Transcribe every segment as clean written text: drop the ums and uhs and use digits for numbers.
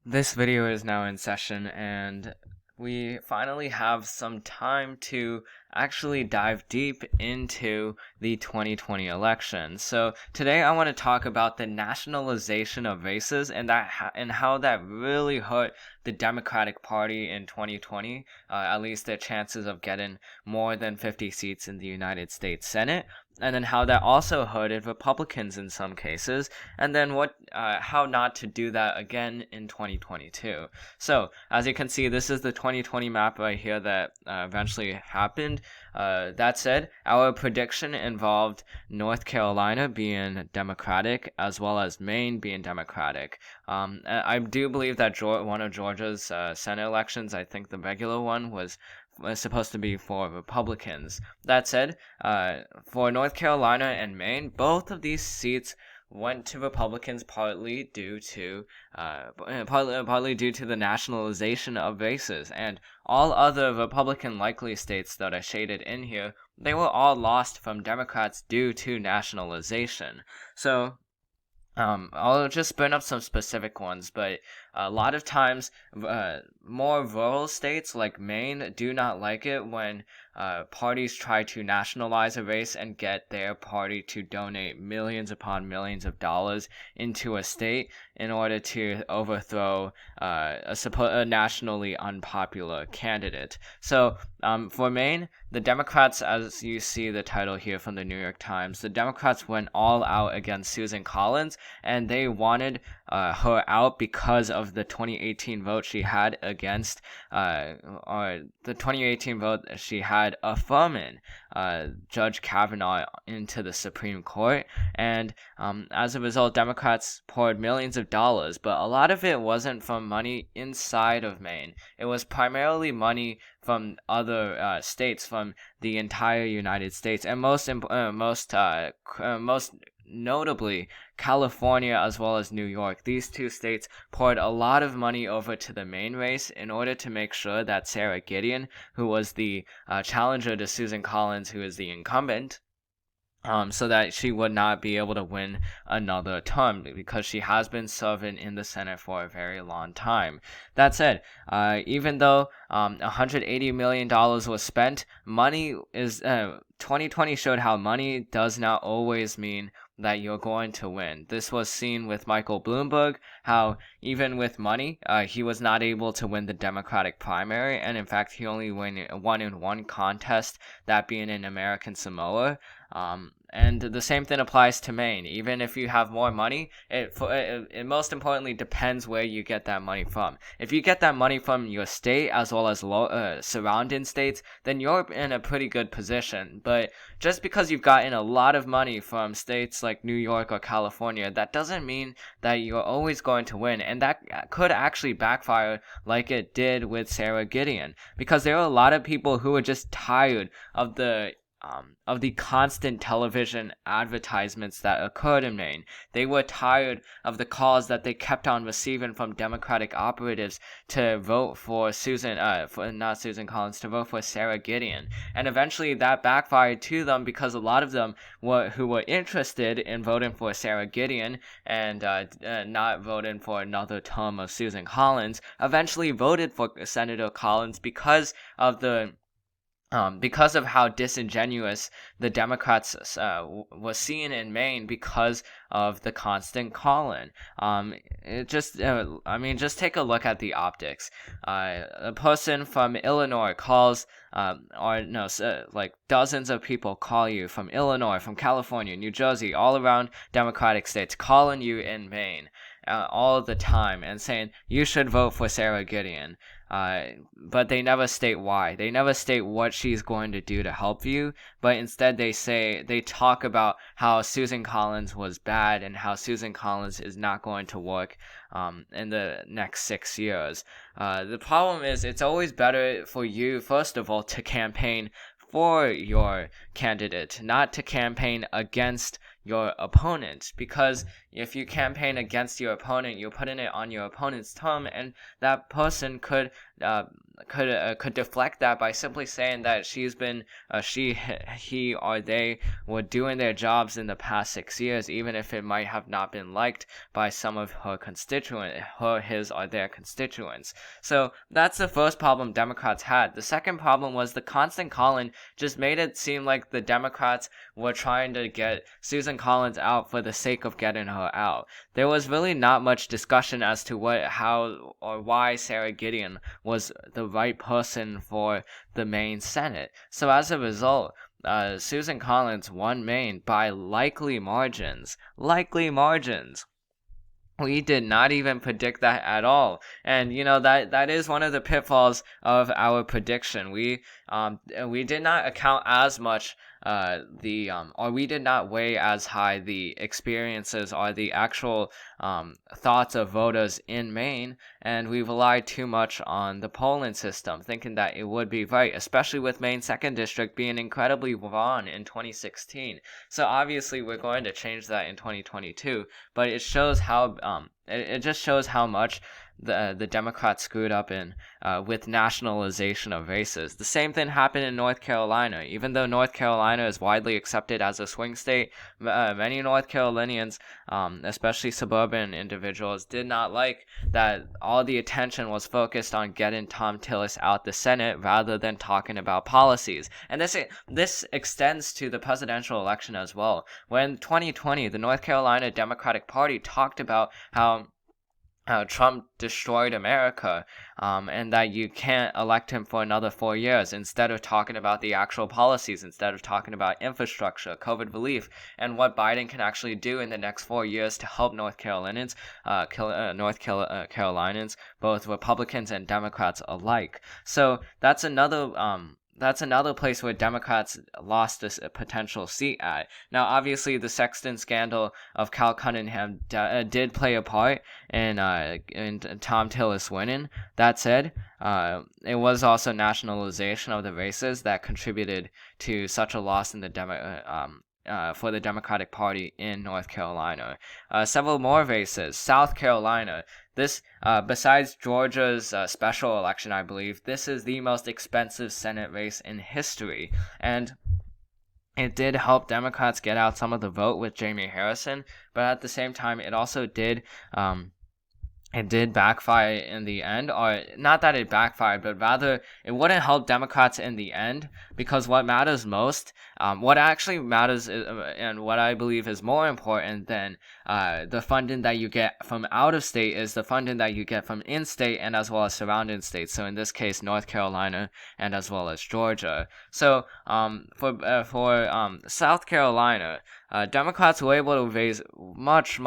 This video is now in session, and we finally have some time to actually dive deep into the 2020 election. So today I want to talk about the nationalization of races and how that really hurt the Democratic Party in 2020, at least their chances of getting more than 50 seats in the United States Senate. And then how that also hurted Republicans in some cases, and then how not to do that again in 2022. So, as you can see, this is the 2020 map right here that eventually happened. That said, our prediction involved North Carolina being Democratic as well as Maine being Democratic. I do believe that one of Georgia's Senate elections, I think the regular one, was supposed to be for Republicans. That said, for North Carolina and Maine, both of these seats went to Republicans partly due to the nationalization of races, and all other Republican likely states that are shaded in here, they were all lost from Democrats due to nationalization. So I'll just bring up some specific ones, but a lot of times, more rural states like Maine do not like it when parties try to nationalize a race and get their party to donate millions upon millions of dollars into a state in order to overthrow a nationally unpopular candidate. So, for Maine, the Democrats, as you see the title here from the New York Times, the Democrats went all out against Susan Collins, and they wanted her out because of the 2018 vote she had against, or the 2018 vote she had affirming Judge Kavanaugh into the Supreme Court. And as a result, Democrats poured millions of dollars, but a lot of it wasn't from money inside of Maine. It was primarily money from other states, from the entire United States, and most notably California as well as New York. These two states poured a lot of money over to the Maine race in order to make sure that Sarah Gideon, who was the challenger to Susan Collins, who is the incumbent, so that she would not be able to win another term, because she has been serving in the Senate for a very long time. That said, even though $180 million was spent, 2020 showed how money does not always mean that you're going to win. This was seen with Michael Bloomberg, how even with money, he was not able to win the Democratic primary, and in fact, he only won in one contest, that being in American Samoa. And the same thing applies to Maine. Even if you have more money, it most importantly depends where you get that money from. If you get that money from your state as well as surrounding states, then you're in a pretty good position. But just because you've gotten a lot of money from states like New York or California, that doesn't mean that you're always going to win. And that could actually backfire like it did with Sarah Gideon. Because there are a lot of people who are just tired of the constant television advertisements that occurred in Maine. They were tired of the calls that they kept on receiving from Democratic operatives to vote for not Susan Collins, to vote for Sarah Gideon. And eventually that backfired to them, because a lot of them who were interested in voting for Sarah Gideon and not voting for another term of Susan Collins, eventually voted for Senator Collins because of how disingenuous the Democrats was seen in Maine because of the constant call-in. Just take a look at the optics. A person from Illinois calls, like dozens of people call you from Illinois, from California, New Jersey, all around Democratic states, calling you in Maine all the time and saying you should vote for Sarah Gideon. But they never state why. They never state what she's going to do to help you, but instead they talk about how Susan Collins was bad and how Susan Collins is not going to work in the next 6 years. The problem is, it's always better for you, first of all, to campaign for your candidate, not to campaign against your opponent, because if you campaign against your opponent, you're putting it on your opponent's term, and that person could could deflect that by simply saying that he or they were doing their jobs in the past 6 years, even if it might have not been liked by some of his or their constituents. So that's the first problem Democrats had. The second problem was the constant calling just made it seem like the Democrats were trying to get Susan Collins out for the sake of getting her out. There was really not much discussion as to how or why Sarah Gideon was the right person for the Maine Senate. So as a result, Susan Collins won Maine by likely margins. Likely margins. We did not even predict that at all, and that is one of the pitfalls of our prediction. We did not account as much or we did not weigh as high the experiences or the actual thoughts of voters in Maine, and we relied too much on the polling system, thinking that it would be right, especially with Maine's 2nd District being incredibly wrong in 2016. So obviously we're going to change that in 2022, but it shows how it just shows how much the Democrats screwed up with nationalization of races. The same thing happened in North Carolina. Even though North Carolina is widely accepted as a swing state, many North Carolinians, especially suburban individuals, did not like that all the attention was focused on getting Tom Tillis out the Senate rather than talking about policies. And this extends to the presidential election as well. When 2020, the North Carolina Democratic Party talked about how Trump destroyed America, and that you can't elect him for another 4 years, instead of talking about the actual policies, instead of talking about infrastructure, COVID relief, and what Biden can actually do in the next 4 years to help North Carolinians, both Republicans and Democrats alike. So that's another place where Democrats lost a potential seat at. Now, obviously, the Sexton scandal of Cal Cunningham did play a part in Tom Tillis winning. That said, it was also nationalization of the races that contributed to such a loss in the for the Democratic Party in North Carolina. Several more races. South Carolina. This, besides Georgia's special election, I believe, this is the most expensive Senate race in history. And it did help Democrats get out some of the vote with Jamie Harrison, but at the same time, it also did backfire in the end, or not that it backfired, but rather it wouldn't help Democrats in the end, because what matters most, what actually matters and what I believe is more important than the funding that you get from out of state is the funding that you get from in-state and as well as surrounding states. So in this case, North Carolina and as well as Georgia. So for South Carolina, Democrats were able to raise much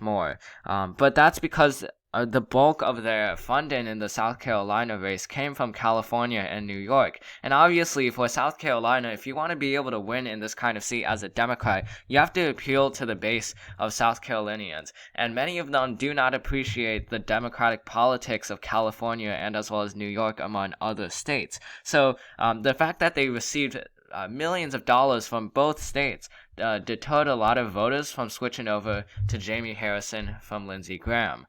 more, but that's because the bulk of their funding in the South Carolina race came from California and New York. And obviously, for South Carolina, if you want to be able to win in this kind of seat as a Democrat, you have to appeal to the base of South Carolinians. And many of them do not appreciate the democratic politics of California and as well as New York among other states. So the fact that they received millions of dollars from both states deterred a lot of voters from switching over to Jamie Harrison from Lindsey Graham.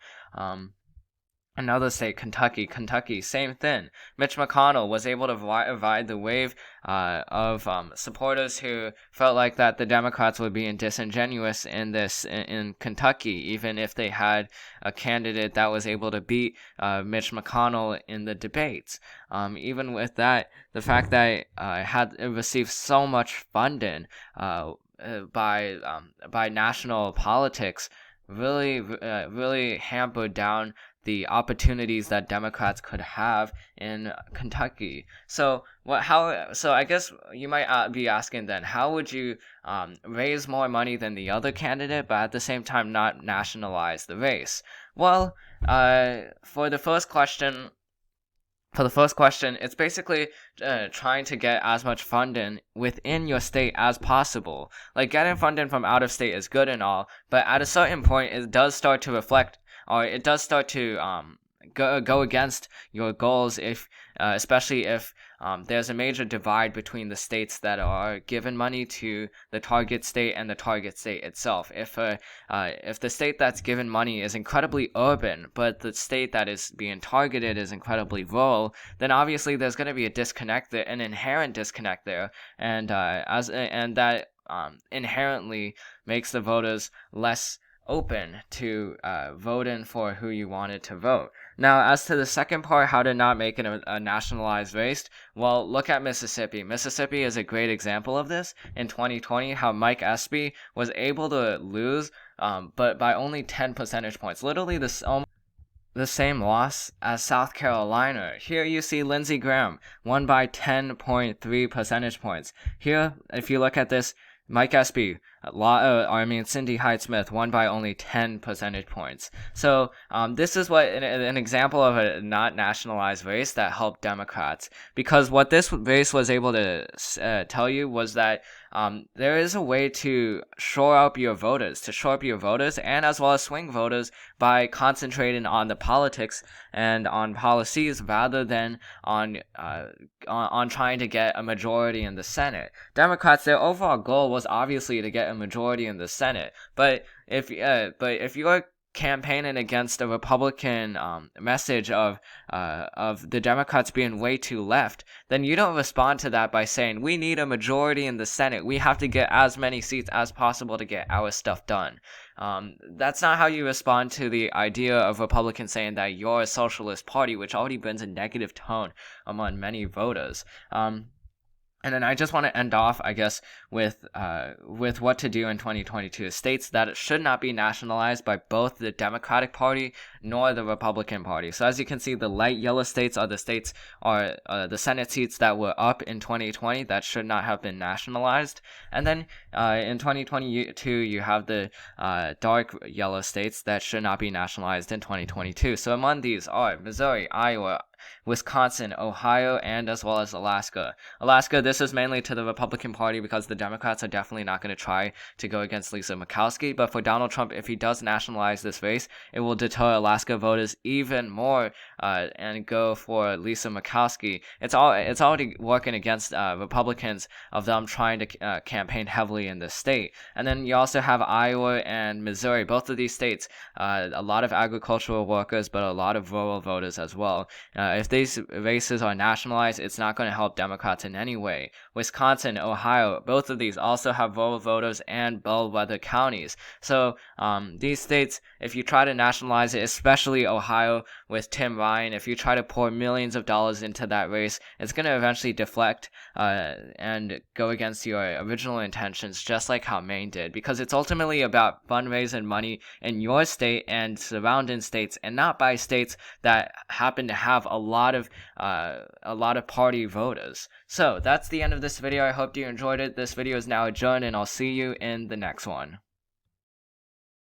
Another state, Kentucky, same thing. Mitch McConnell was able to ride the wave of supporters who felt like that the Democrats were being disingenuous in Kentucky, even if they had a candidate that was able to beat Mitch McConnell in the debates. Even with that, the fact that it received so much funding by national politics really hampered down the opportunities that Democrats could have in Kentucky. So I guess you might be asking then, how would you raise more money than the other candidate, but at the same time not nationalize the race? Well, for the first question, it's basically trying to get as much funding within your state as possible. Like, getting funding from out of state is good and all, but at a certain point, it does start to reflect, or it does start to go against your goals if especially if there's a major divide between the states that are given money to the target state and the target state itself. If the state that's given money is incredibly urban, but the state that is being targeted is incredibly rural, then obviously there's going to be a disconnect there, an inherent disconnect there, and that inherently makes the voters less open to voting for who you wanted to vote. Now, as to the second part, how to not make it a nationalized race, well, look at Mississippi. Mississippi is a great example of this. In 2020, how Mike Espy was able to lose, but by only 10 percentage points. Literally the same loss as South Carolina. Here you see Lindsey Graham won by 10.3 percentage points. Here, if you look at this, Mike Espy, Cindy Hyde-Smith won by only 10 percentage points. So this is what an example of a not nationalized race that helped Democrats. Because what this race was able to tell you was that there is a way to shore up your voters, and as well as swing voters by concentrating on the politics and on policies rather than on trying to get a majority in the Senate. Democrats, their overall goal was obviously to get a majority in the Senate, but if you're campaigning against a Republican message of the Democrats being way too left, then you don't respond to that by saying we need a majority in the Senate. We have to get as many seats as possible to get our stuff done. That's not how you respond to the idea of Republicans saying that you're a socialist party, which already brings a negative tone among many voters. And then I just want to end off, I guess, with what to do in 2022. States that should not be nationalized by both the Democratic Party nor the Republican Party. So as you can see, the light yellow states are the the Senate seats that were up in 2020 that should not have been nationalized. And then in 2022, you have the dark yellow states that should not be nationalized in 2022. So among these are Missouri, Iowa, Wisconsin, Ohio, and as well as Alaska. Alaska, this is mainly to the Republican Party because the Democrats are definitely not going to try to go against Lisa Murkowski. But for Donald Trump, if he does nationalize this race, it will deter Alaska voters even more and go for Lisa Murkowski. It's already working against Republicans of them trying to campaign heavily in this state. And then you also have Iowa and Missouri. Both of these states, a lot of agricultural workers, but a lot of rural voters as well. If these races are nationalized, it's not going to help Democrats in any way. Wisconsin, Ohio, both of these also have rural voters and bellwether counties. So these states, if you try to nationalize it, especially Ohio with Tim Ryan, if you try to pour millions of dollars into that race, it's going to eventually deflect and go against your original intentions, just like how Maine did, because it's ultimately about fundraising money in your state and surrounding states, and not by states that happen to have a lot of party voters. So that's the end of this video. I hope you enjoyed it. This video is now adjourned, and I'll see you in the next one.